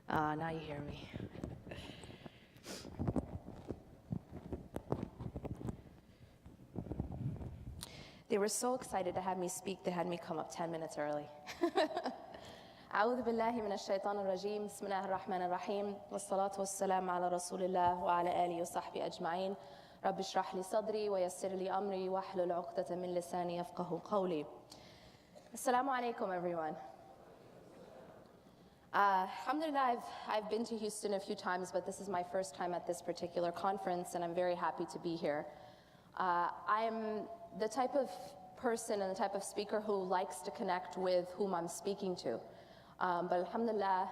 Now you hear me. They were so excited to have me speak, they had me come up 10 minutes early. أعوذ بالله من الشيطان الرجيم بسم الله الرحمن الرحيم والصلاة والسلام على رسول الله وعلى آله وصحبه أجمعين رب اشرح لي صدري ويسر لي أمري واحلل عقدة من لساني يفقه قولي. Assalamu alaikum, everyone. Alhamdulillah, I've been to Houston a few times, but this is my first time at this particular conference, and I'm very happy to be here. I'm the type of person and the type of speaker who likes to connect with whom I'm speaking to. But alhamdulillah,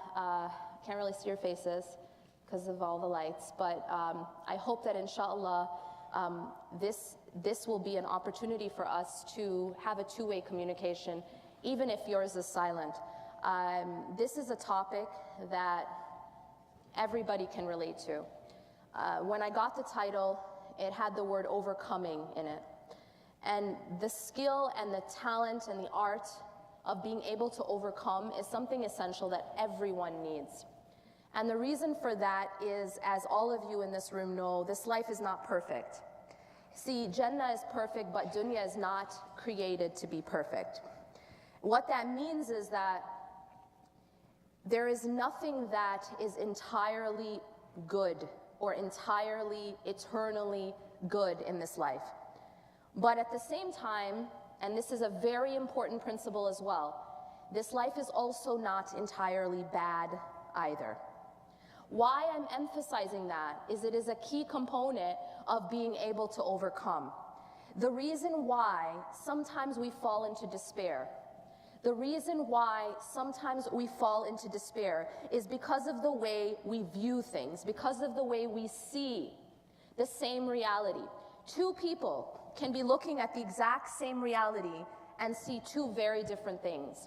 can't really see your faces because of all the lights, but I hope that inshallah this will be an opportunity for us to have a two-way communication, even if yours is silent. This is a topic that everybody can relate to. When I got the title, it had the word overcoming in it. And the skill and the talent and the art of being able to overcome is something essential that everyone needs. And the reason for that is, as all of you in this room know, this life is not perfect. See, Jannah is perfect, but dunya is not created to be perfect. What that means is that there is nothing that is entirely good or entirely, eternally good in this life. But at the same time, and this is a very important principle as well, this life is also not entirely bad either. Why I'm emphasizing that is it is a key component of being able to overcome. The reason why sometimes we fall into despair, the reason why sometimes we fall into despair is because of the way we view things, because of the way we see the same reality. Two people can be looking at the exact same reality and see two very different things.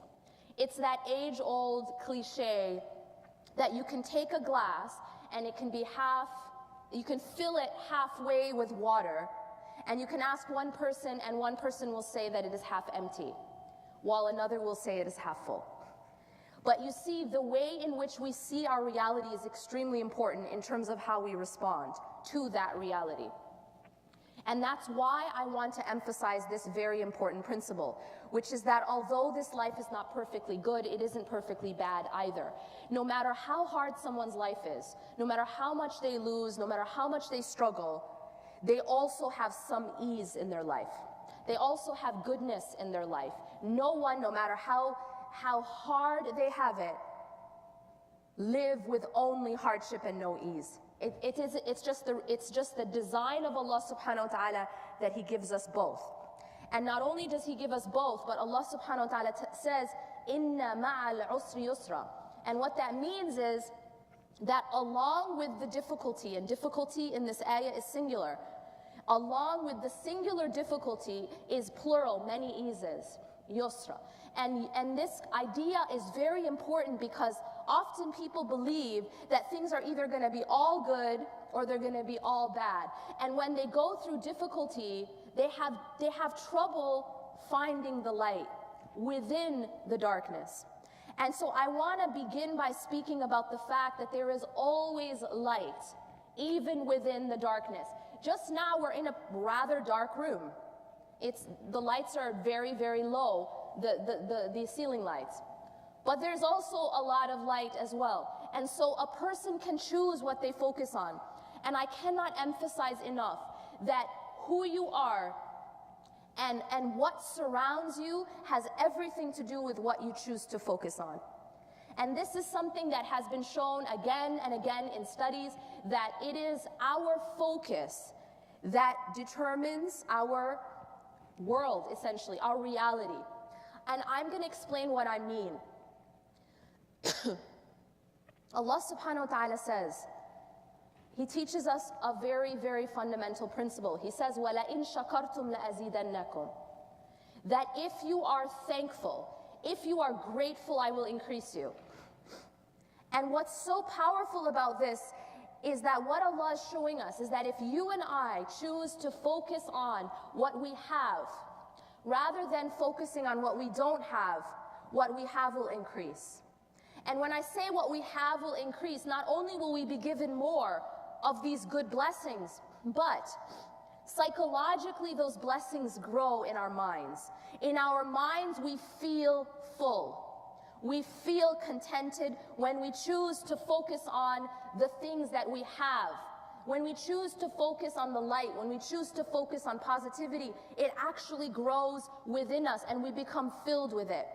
It's that age-old cliche that you can take a glass and it can be you can fill it halfway with water, and you can ask one person and one person will say that it is half empty, while another will say it is half full. But you see, the way in which we see our reality is extremely important in terms of how we respond to that reality. And that's why I want to emphasize this very important principle, which is that although this life is not perfectly good, it isn't perfectly bad either. No matter how hard someone's life is, no matter how much they lose, no matter how much they struggle, they also have some ease in their life. They also have goodness in their life. No one, no matter how hard they have it, live with only hardship and no ease. It's just the design of Allah subhanahu wa ta'ala that He gives us both. And not only does He give us both, but Allah subhanahu wa ta'ala says, Inna ma'al usri yusra. And what that means is that along with the difficulty, and difficulty in this ayah is singular, along with the singular difficulty is plural, many eases, yusra. And this idea is very important because often people believe that things are either going to be all good or they're going to be all bad. And when they go through difficulty, they have trouble finding the light within the darkness. And so I want to begin by speaking about the fact that there is always light, even within the darkness. Just now we're in a rather dark room. The lights are very, very low, the ceiling lights. But there's also a lot of light as well. And so a person can choose what they focus on. And I cannot emphasize enough that who you are and what surrounds you has everything to do with what you choose to focus on. And this is something that has been shown again and again in studies, that it is our focus that determines our world, essentially, our reality. And I'm going to explain what I mean. Allah subhanahu wa ta'ala says, He teaches us a very, very fundamental principle. He says, وَلَئِن شَكَرْتُمْ لَأَزِيدَنَّكُمْ. That if you are thankful, if you are grateful, I will increase you. And what's so powerful about this is that what Allah is showing us is that if you and I choose to focus on what we have, rather than focusing on what we don't have, what we have will increase. And when I say what we have will increase, not only will we be given more of these good blessings, but psychologically those blessings grow in our minds. In our minds we feel full. We feel contented when we choose to focus on the things that we have. When we choose to focus on the light, when we choose to focus on positivity, it actually grows within us and we become filled with it.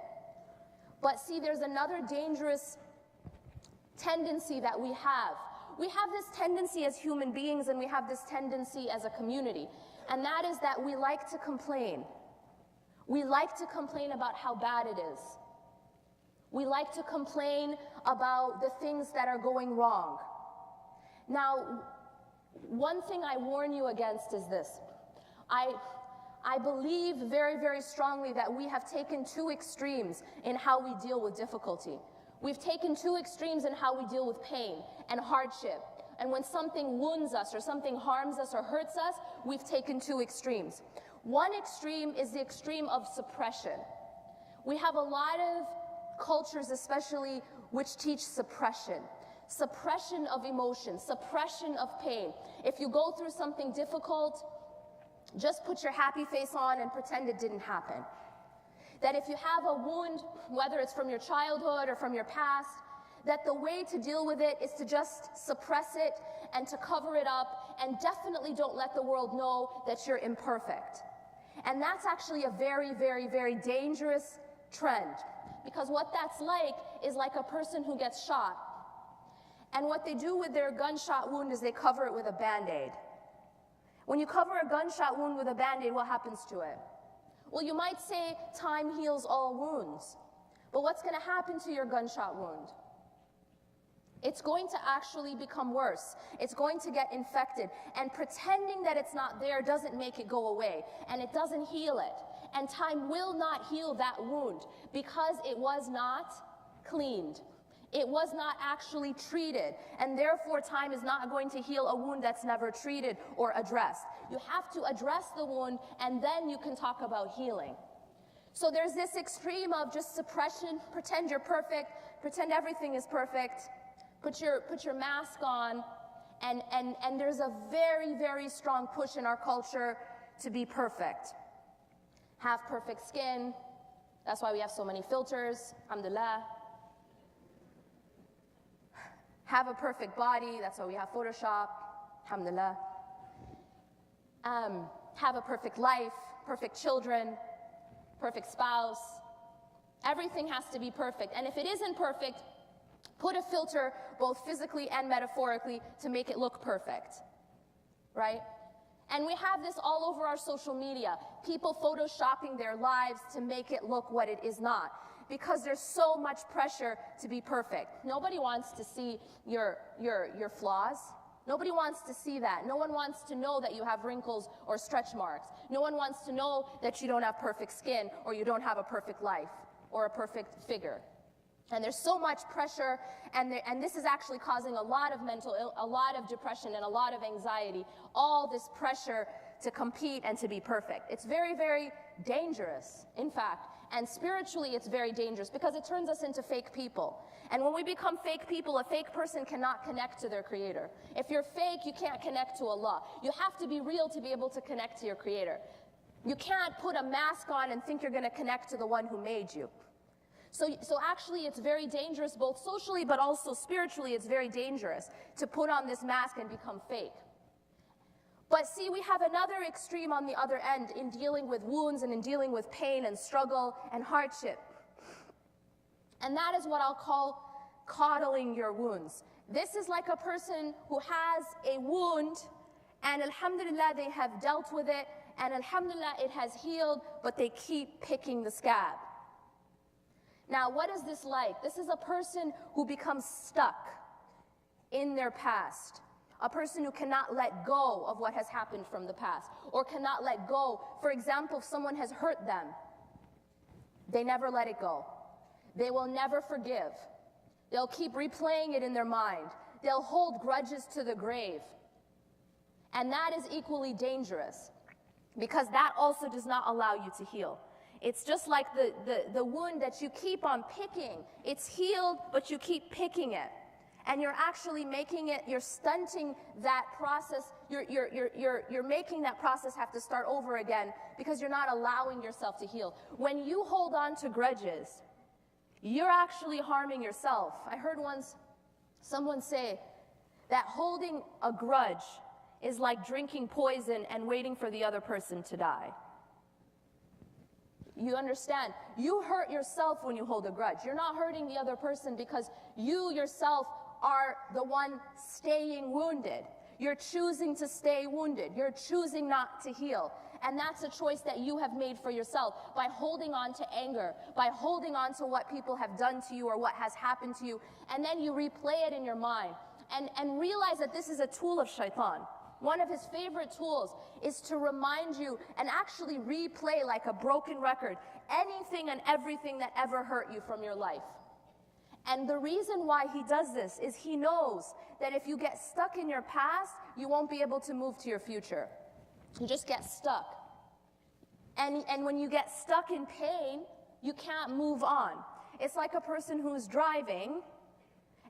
But see, there's another dangerous tendency that we have. We have this tendency as human beings, and we have this tendency as a community, and that is that we like to complain. We like to complain about how bad it is. We like to complain about the things that are going wrong. Now, one thing I warn you against is this. I believe very, very strongly that we have taken two extremes in how we deal with difficulty. We've taken two extremes in how we deal with pain and hardship. And when something wounds us or something harms us or hurts us, we've taken two extremes. One extreme is the extreme of suppression. We have a lot of cultures, especially, which teach suppression. Suppression of emotion, suppression of pain. If you go through something difficult, just put your happy face on and pretend it didn't happen. That if you have a wound, whether it's from your childhood or from your past, that the way to deal with it is to just suppress it and to cover it up, and definitely don't let the world know that you're imperfect. And that's actually a very, very, very dangerous trend, because what that's like is like a person who gets shot, and what they do with their gunshot wound is they cover it with a Band-Aid. When you cover a gunshot wound with a Band-Aid, what happens to it? Well, you might say time heals all wounds, but what's going to happen to your gunshot wound? It's going to actually become worse. It's going to get infected, and pretending that it's not there doesn't make it go away, and it doesn't heal it. And time will not heal that wound because it was not cleaned. It was not actually treated, and therefore time is not going to heal a wound that's never treated or addressed. You have to address the wound, and then you can talk about healing. So there's this extreme of just suppression, pretend you're perfect, pretend everything is perfect, put your mask on, and there's a very, very strong push in our culture to be perfect. Have perfect skin. That's why we have so many filters, alhamdulillah. Have a perfect body. That's why we have Photoshop, alhamdulillah. Have a perfect life, perfect children, perfect spouse. Everything has to be perfect. And if it isn't perfect, put a filter both physically and metaphorically to make it look perfect, right? And we have this all over our social media. People photoshopping their lives to make it look what it is not, because there's so much pressure to be perfect. Nobody wants to see your flaws. Nobody wants to see that. No one wants to know that you have wrinkles or stretch marks. No one wants to know that you don't have perfect skin or you don't have a perfect life or a perfect figure. And there's so much pressure, and this is actually causing a lot of depression and a lot of anxiety, all this pressure to compete and to be perfect. It's very, very dangerous, in fact. And spiritually, it's very dangerous because it turns us into fake people. And when we become fake people, a fake person cannot connect to their creator. If you're fake, you can't connect to Allah. You have to be real to be able to connect to your creator. You can't put a mask on and think you're going to connect to the one who made you. So actually, it's very dangerous, both socially but also spiritually. It's very dangerous to put on this mask and become fake. But see, we have another extreme on the other end in dealing with wounds and in dealing with pain and struggle and hardship. And that is what I'll call coddling your wounds. This is like a person who has a wound, and alhamdulillah, they have dealt with it, and alhamdulillah, it has healed, but they keep picking the scab. Now, what is this like? This is a person who becomes stuck in their past. A person who cannot let go of what has happened from the past, or cannot let go. For example, if someone has hurt them, they never let it go. They will never forgive. They'll keep replaying it in their mind. They'll hold grudges to the grave. And that is equally dangerous, because that also does not allow you to heal. It's just like the wound that you keep on picking. It's healed, but you keep picking it. And you're actually making it, you're stunting that process, you're making that process have to start over again because you're not allowing yourself to heal. When you hold on to grudges, you're actually harming yourself. I heard once someone say that holding a grudge is like drinking poison and waiting for the other person to die. You understand? You hurt yourself when you hold a grudge. You're not hurting the other person because you yourself are the one staying wounded. You're choosing to stay wounded. You're choosing not to heal. And that's a choice that you have made for yourself by holding on to anger, by holding on to what people have done to you or what has happened to you, and then you replay it in your mind and realize that this is a tool of shaitan. One of his favorite tools is to remind you and actually replay like a broken record anything and everything that ever hurt you from your life. And the reason why he does this is he knows that if you get stuck in your past, you won't be able to move to your future. You just get stuck. And when you get stuck in pain, you can't move on. It's like a person who's driving,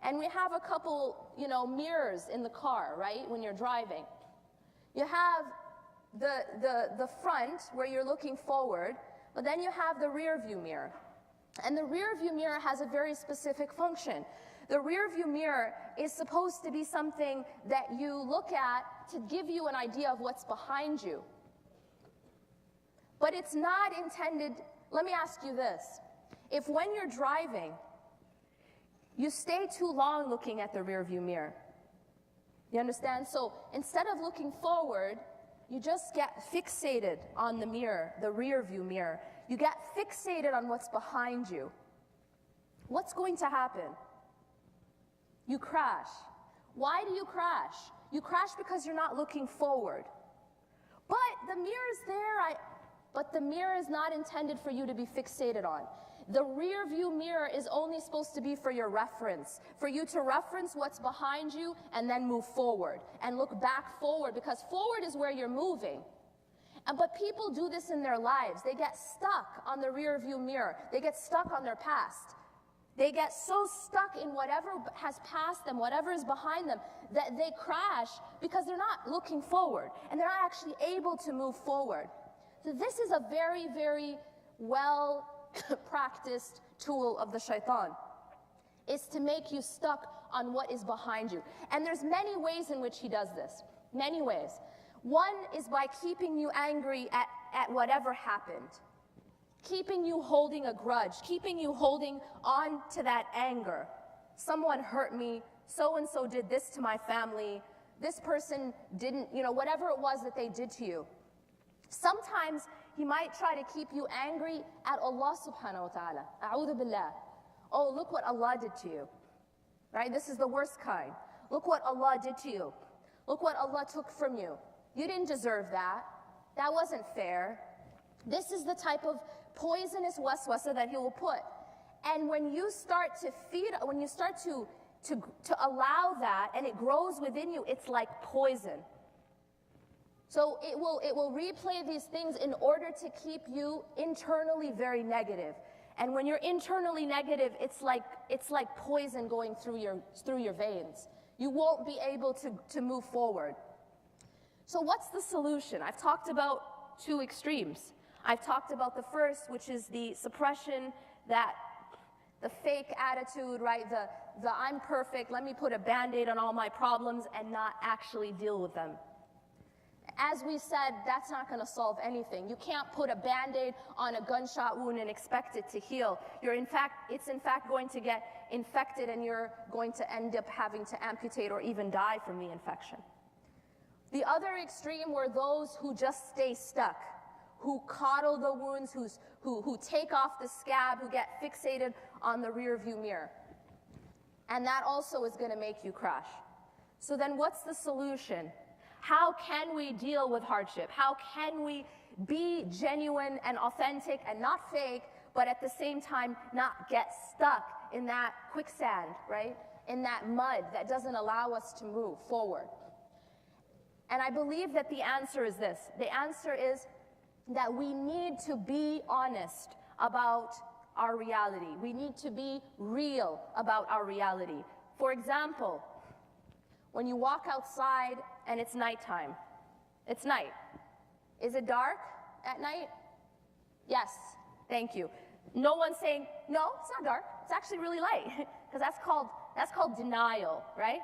and we have a couple, mirrors in the car, right, when you're driving. You have the front where you're looking forward, but then you have the rear view mirror. And the rear view mirror has a very specific function. The rear view mirror is supposed to be something that you look at to give you an idea of what's behind you. But it's not intended, let me ask you this. If when you're driving, you stay too long looking at the rear view mirror, you understand? So instead of looking forward, you just get fixated on the mirror, the rear view mirror. You get fixated on what's behind you. What's going to happen? You crash. Why do you crash? You crash because you're not looking forward. But the mirror's there, but the mirror is not intended for you to be fixated on. The rear view mirror is only supposed to be for your reference, for you to reference what's behind you and then move forward and look back forward, because forward is where you're moving. But people do this in their lives. They get stuck on the rear view mirror. They get stuck on their past. They get so stuck in whatever has passed them, whatever is behind them, that they crash because they're not looking forward and they're not actually able to move forward. So this is a very, very well practiced tool of the shaitan, is to make you stuck on what is behind you. And there's many ways in which he does this, many ways. One is by keeping you angry at whatever happened, keeping you holding a grudge, keeping you holding on to that anger. Someone hurt me, so-and-so did this to my family, this person didn't, whatever it was that they did to you. Sometimes he might try to keep you angry at Allah subhanahu wa ta'ala. A'udhu billah. Oh, look what Allah did to you. Right? This is the worst kind. Look what Allah did to you. Look what Allah took from you. You didn't deserve that. That wasn't fair. This is the type of poisonous waswasa that he will put. And when you start to when you start to allow that and it grows within you, it's like poison. So it will replay these things in order to keep you internally very negative. And when you're internally negative, it's like poison going through your veins. You won't be able to move forward. So what's the solution? I've talked about two extremes. I've talked about the first, which is the suppression, that the fake attitude, right? The I'm perfect, let me put a Band-Aid on all my problems and not actually deal with them. As we said, that's not going to solve anything. You can't put a Band-Aid on a gunshot wound and expect it to heal. It's in fact going to get infected, and you're going to end up having to amputate or even die from the infection. The other extreme were those who just stay stuck, who coddle the wounds, who take off the scab, who get fixated on the rear view mirror. And that also is going to make you crash. So then what's the solution? How can we deal with hardship? How can we be genuine and authentic and not fake, but at the same time not get stuck in that quicksand, right? In that mud that doesn't allow us to move forward. And I believe that the answer is this. The answer is that we need to be honest about our reality. We need to be real about our reality. For example, when you walk outside and it's nighttime, it's night. Is it dark at night? Yes, thank you. No one's saying, no, it's not dark. It's actually really light, because that's called denial, right?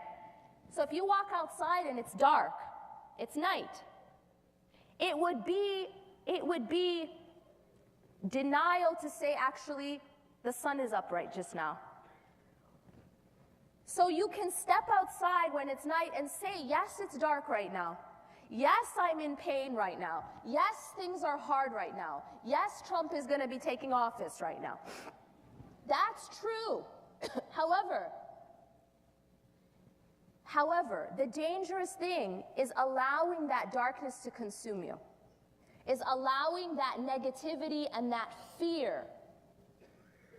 So if you walk outside and it's dark, it's night. It would be denial to say, actually, the sun is up right just now. So you can step outside when it's night and say, yes, it's dark right now. Yes, I'm in pain right now. Yes, things are hard right now. Yes, Trump is going to be taking office right now. That's true. However, the dangerous thing is allowing that darkness to consume you, is allowing that negativity and that fear.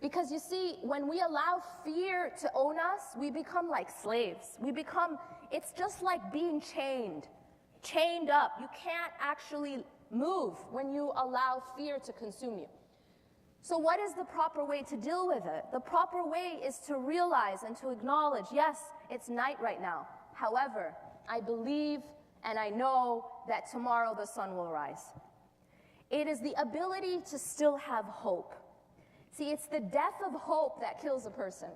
Because you see, when we allow fear to own us, we become like slaves. It's just like being chained up. You can't actually move when you allow fear to consume you. So what is the proper way to deal with it? The proper way is to realize and to acknowledge, yes, it's night right now. However, I believe and I know that tomorrow the sun will rise. It is the ability to still have hope. See, it's the death of hope that kills a person.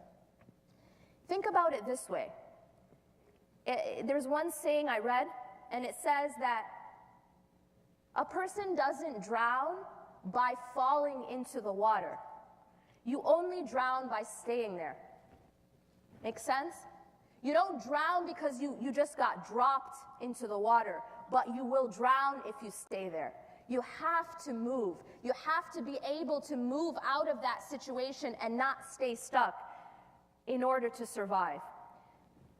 Think about it this way. There's one saying I read, and it says that a person doesn't drown by falling into the water. You only drown by staying there. Make sense? You don't drown because you just got dropped into the water, but you will drown if you stay there. You have to move. You have to be able to move out of that situation and not stay stuck in order to survive.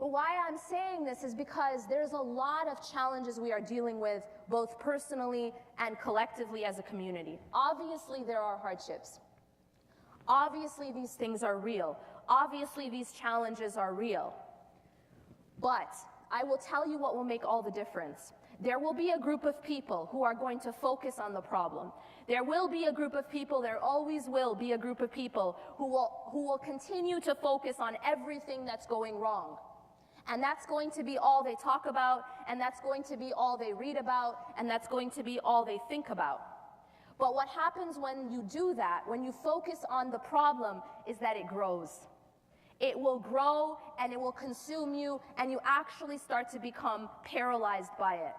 But why I'm saying this is because there's a lot of challenges we are dealing with, both personally and collectively as a community. Obviously, there are hardships. Obviously, these things are real. Obviously, these challenges are real. But I will tell you what will make all the difference. There will be a group of people who are going to focus on the problem. There will be a group of people, there always will be a group of people who will continue to focus on everything that's going wrong. And that's going to be all they talk about, and that's going to be all they read about, and that's going to be all they think about. But what happens when you do that, when you focus on the problem, is that it grows. It will grow, and it will consume you, and you actually start to become paralyzed by it.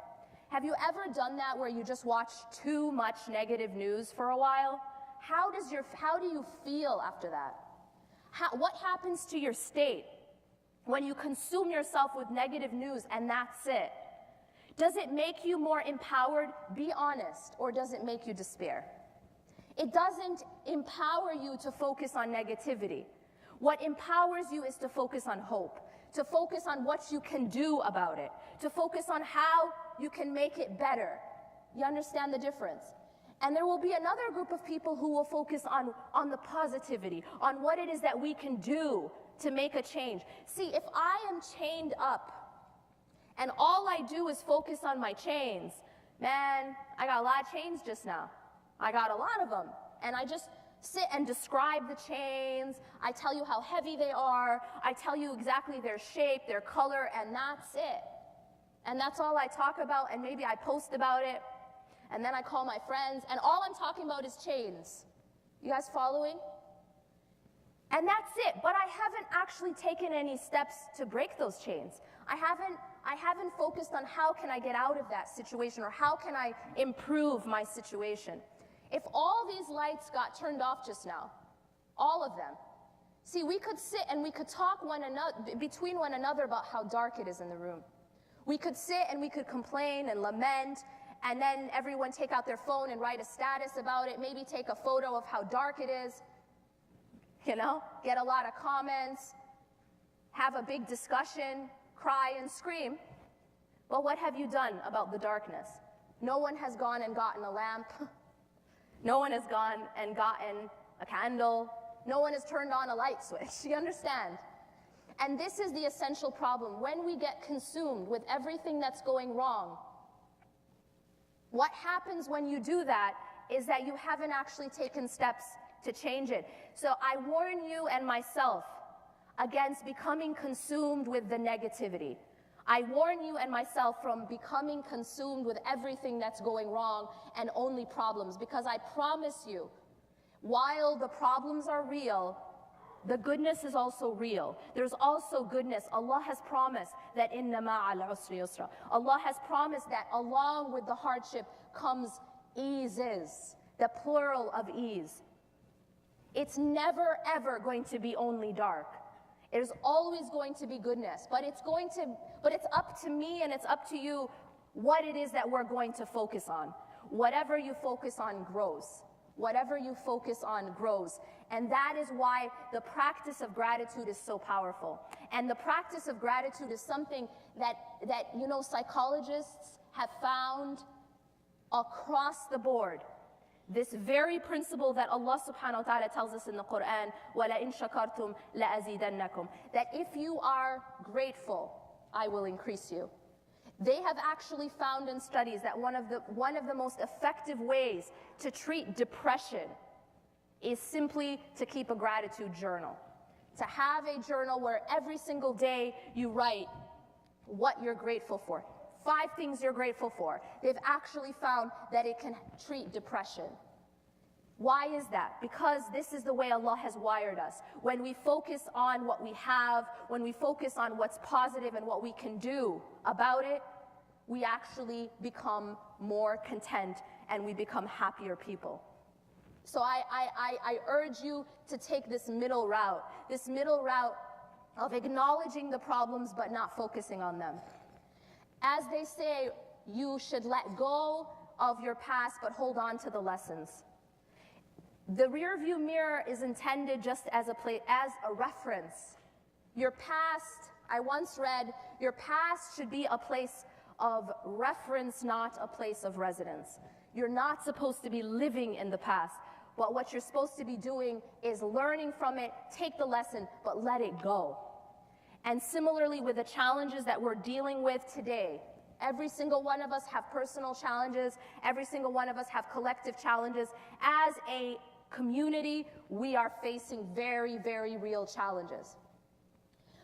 Have you ever done that where you just watch too much negative news for a while? How do you feel after that? What happens to your state when you consume yourself with negative news and that's it? Does it make you more empowered? Be honest. Or does it make you despair? It doesn't empower you to focus on negativity. What empowers you is to focus on hope, to focus on what you can do about it, to focus on how you can make it better. You understand the difference? And there will be another group of people who will focus on the positivity, on what it is that we can do to make a change. See, if I am chained up and all I do is focus on my chains, man, I got a lot of chains just now. I got a lot of them. And I just sit and describe the chains. I tell you how heavy they are. I tell you exactly their shape, their color, and that's it. And that's all I talk about, and maybe I post about it, and then I call my friends, and all I'm talking about is chains. You guys following? And that's it. But I haven't actually taken any steps to break those chains. I haven't focused on how can I get out of that situation, or how can I improve my situation. If all these lights got turned off just now, all of them, see, we could sit and we could talk between one another about how dark it is in the room. We could sit and we could complain and lament, and then everyone take out their phone and write a status about it, maybe take a photo of how dark it is, get a lot of comments, have a big discussion, cry and scream. But what have you done about the darkness? No one has gone and gotten a lamp. No one has gone and gotten a candle. No one has turned on a light switch. You understand? And this is the essential problem. When we get consumed with everything that's going wrong, What happens when you do that is that you haven't actually taken steps to change it. So I warn you and myself against becoming consumed with the negativity. I warn you and myself from becoming consumed with everything that's going wrong and only problems, because I promise you, while the problems are real, the goodness is also real. There's also goodness. Allah has promised that inna ma'al usri yusra. Allah has promised that along with the hardship comes eases, the plural of ease. It's never ever going to be only dark. There's always going to be goodness, but it's up to me and it's up to you what it is that we're going to focus on. Whatever you focus on grows. Whatever you focus on grows. And that is why the practice of gratitude is so powerful. And the practice of gratitude is something that psychologists have found across the board. This very principle that Allah subhanahu wa ta'ala tells us in the Quran, وَلَئِن شَكَرْتُمْ لَأَزِيدَنَّكُمْ, that if you are grateful, I will increase you. They have actually found in studies that one of the most effective ways to treat depression is simply to keep a gratitude journal. To have a journal where every single day you write what you're grateful for. 5 things you're grateful for. They've actually found that it can treat depression. Why is that? Because this is the way Allah has wired us. When we focus on what we have, when we focus on what's positive and what we can do about it, we actually become more content and we become happier people. So I urge you to take this middle route of acknowledging the problems but not focusing on them. As they say, you should let go of your past but hold on to the lessons. The rear view mirror is intended just as a reference. Your past, I once read, your past should be a place of reference, not a place of residence. You're not supposed to be living in the past, but what you're supposed to be doing is learning from it, take the lesson, but let it go. And similarly with the challenges that we're dealing with today, every single one of us have personal challenges, every single one of us have collective challenges. As a community, we are facing very, very real challenges.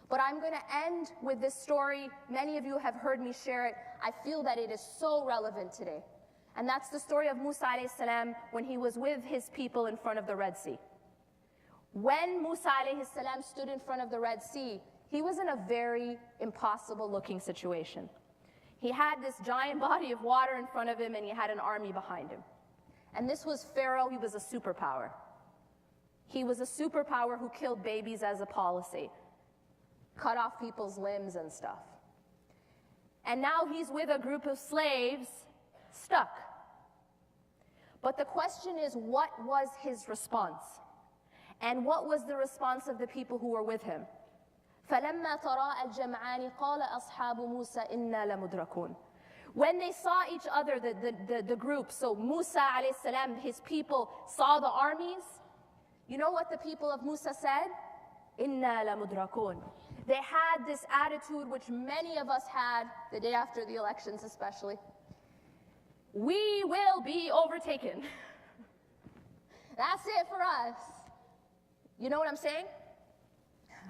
But I'm going to end with this story. Many of you have heard me share it. I feel that it is so relevant today. And that's the story of Musa alayhi salam when he was with his people in front of the Red Sea. When Musa alayhi salam stood in front of the Red Sea, he was in a very impossible looking situation. He had this giant body of water in front of him and he had an army behind him. And this was Pharaoh. He was a superpower. He was a superpower who killed babies as a policy, cut off people's limbs and stuff. And now he's with a group of slaves stuck. But the question is, what was his response? And what was the response of the people who were with him? فَلَمَّا تَرَاءَ الْجَمْعَانِ قَالَ أَصْحَابُ مُوسَى إِنَّا لَمُدْرَكُونَ. When they saw each other, the group, so Musa alayhi salam, his people saw the armies, you know what the people of Musa said? إِنَّا لَمُدْرَكُونَ. They had this attitude which many of us had the day after the elections especially. We will be overtaken. That's it for us. You know what I'm saying?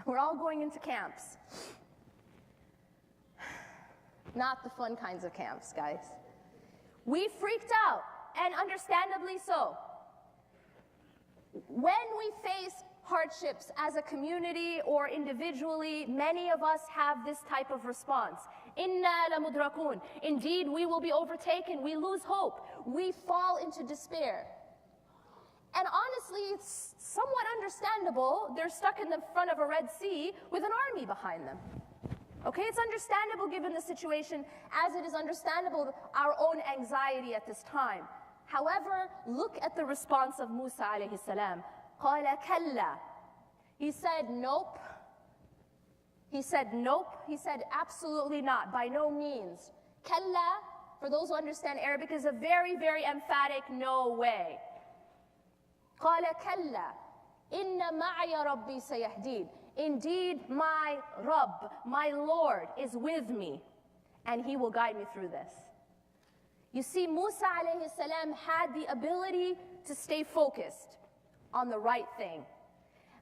We're all going into camps. Not the fun kinds of camps, guys. We freaked out, and understandably so. When we face hardships as a community or individually, many of us have this type of response. Inna lamudrakun. Indeed, we will be overtaken. We lose hope. We fall into despair. And honestly, it's somewhat understandable. They're stuck in the front of a Red Sea with an army behind them. Okay, it's understandable given the situation, as it is understandable our own anxiety at this time. However, look at the response of Musa alayhi salam. قَالَ كَلَّا. He said, nope. He said, nope. He said, absolutely not, by no means. Kalla, for those who understand Arabic, is a very, very emphatic no way. قَالَ كَلَّا إِنَّ مَعَيَ رَبِّي سَيَهْدِينِ. Indeed, my Rabb, my Lord, is with me, and He will guide me through this. You see, Musa alayhi salam had the ability to stay focused on the right thing.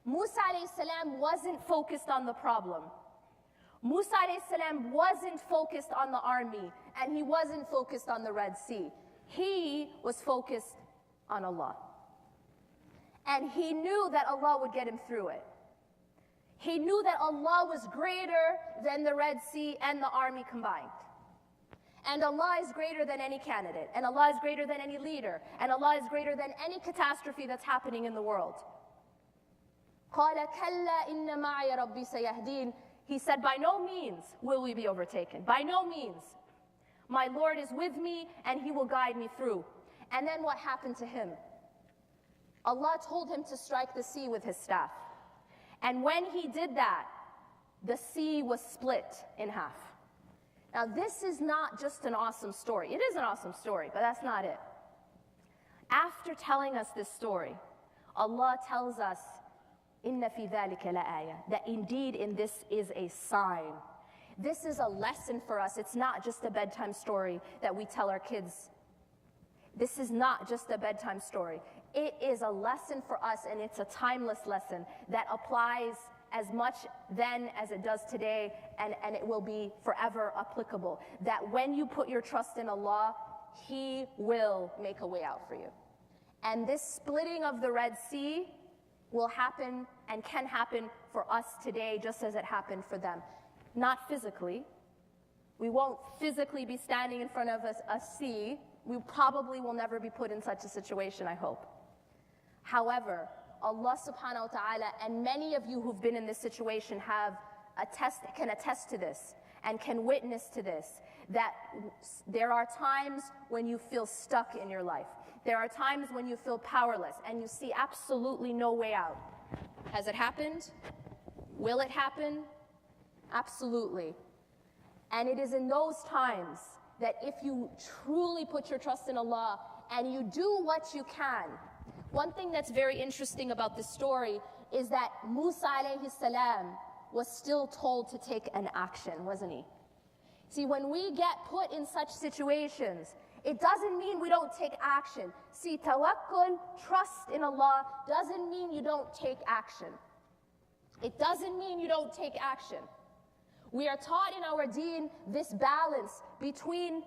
Musa alayhi salam wasn't focused on the problem. Musa alayhi salam wasn't focused on the army, and he wasn't focused on the Red Sea. He was focused on Allah. And he knew that Allah would get him through it. He knew that Allah was greater than the Red Sea and the army combined. And Allah is greater than any candidate, and Allah is greater than any leader, and Allah is greater than any catastrophe that's happening in the world. قَالَ كَلَّا إِنَّ مَعِيَ رَبِّي سَيَهْدِينَ. He said, by no means will we be overtaken. By no means. My Lord is with me, and He will guide me through. And then what happened to him? Allah told him to strike the sea with His staff. And when he did that, the sea was split in half. Now, this is not just an awesome story. It is an awesome story, but that's not it. After telling us this story, Allah tells us, إِنَّ فِي ذَلِكَ لَآيَةً, that indeed in this is a sign. This is a lesson for us. It's not just a bedtime story that we tell our kids. This is not just a bedtime story. It is a lesson for us, and it's a timeless lesson that applies as much then as it does today, and it will be forever applicable. That when you put your trust in Allah, He will make a way out for you. And this splitting of the Red Sea will happen and can happen for us today just as it happened for them. Not physically. We won't physically be standing in front of a sea. We probably will never be put in such a situation, I hope. However, Allah subhanahu wa ta'ala, and many of you who've been in this situation can attest to this and can witness to this, that there are times when you feel stuck in your life. There are times when you feel powerless and you see absolutely no way out. Has it happened? Will it happen? Absolutely. And it is in those times that if you truly put your trust in Allah and you do what you can. One thing that's very interesting about this story is that Musa alayhi salam was still told to take an action, wasn't he? See, when we get put in such situations, it doesn't mean we don't take action. See, tawakkul, trust in Allah, doesn't mean you don't take action. It doesn't mean you don't take action. We are taught in our deen this balance between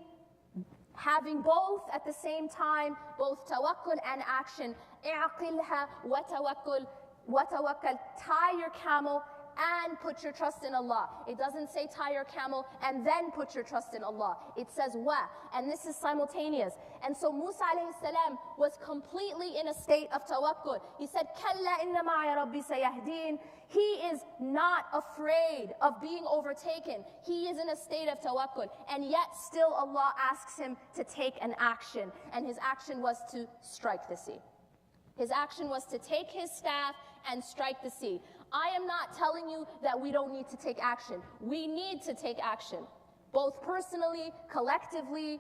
having both at the same time, both tawakkul and action. اعقلها وتوكل. Tie your camel and put your trust in Allah. It doesn't say tie your camel and then put your trust in Allah. It says wa, and this is simultaneous. And so Musa alayhi salam was completely in a state of tawakkul. He said, Kalla inna ma'a rabbi sayahdeen. He is not afraid of being overtaken. He is in a state of tawakkul. And yet still Allah asks him to take an action. And his action was to strike the sea. His action was to take his staff and strike the sea. I am not telling you that we don't need to take action. We need to take action, both personally, collectively,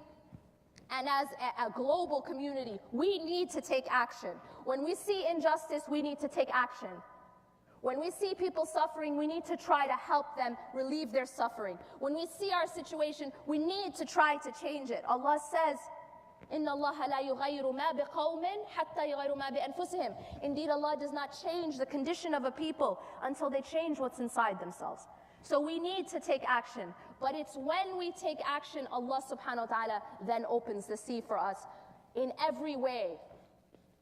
and as a global community. We need to take action. When we see injustice, we need to take action. When we see people suffering, we need to try to help them relieve their suffering. When we see our situation, we need to try to change it. Allah says, إِنَّ اللَّهَ لَا يُغَيِّرُ مَا بِقَوْمٍ حَتَّى يُغَيِّرُ مَا بِأَنفُسِهِمْ. Indeed, Allah does not change the condition of a people until they change what's inside themselves. So we need to take action. But it's when we take action, Allah subhanahu wa ta'ala then opens the sea for us in every way,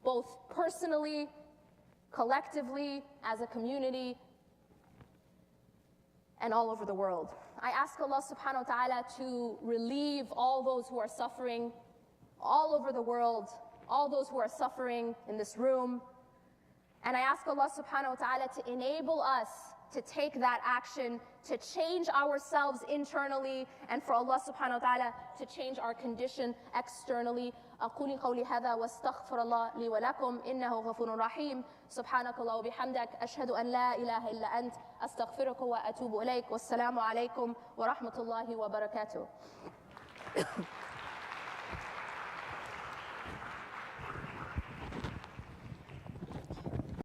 both personally, collectively, as a community, and all over the world. I ask Allah subhanahu wa ta'ala to relieve all those who are suffering all over the world, all those who are suffering in this room. And I ask Allah subhanahu wa ta'ala to enable us to take that action, to change ourselves internally, and for Allah subhanahu wa ta'ala to change our condition externally. أقول قولي هذا واستغفر الله لي ولكم إنه غفور رحيم. سبحانك الله وبحمدك أشهد أن لا إله إلا أنت أستغفرك وأتوب إليك والسلام عليكم ورحمة الله وبركاته.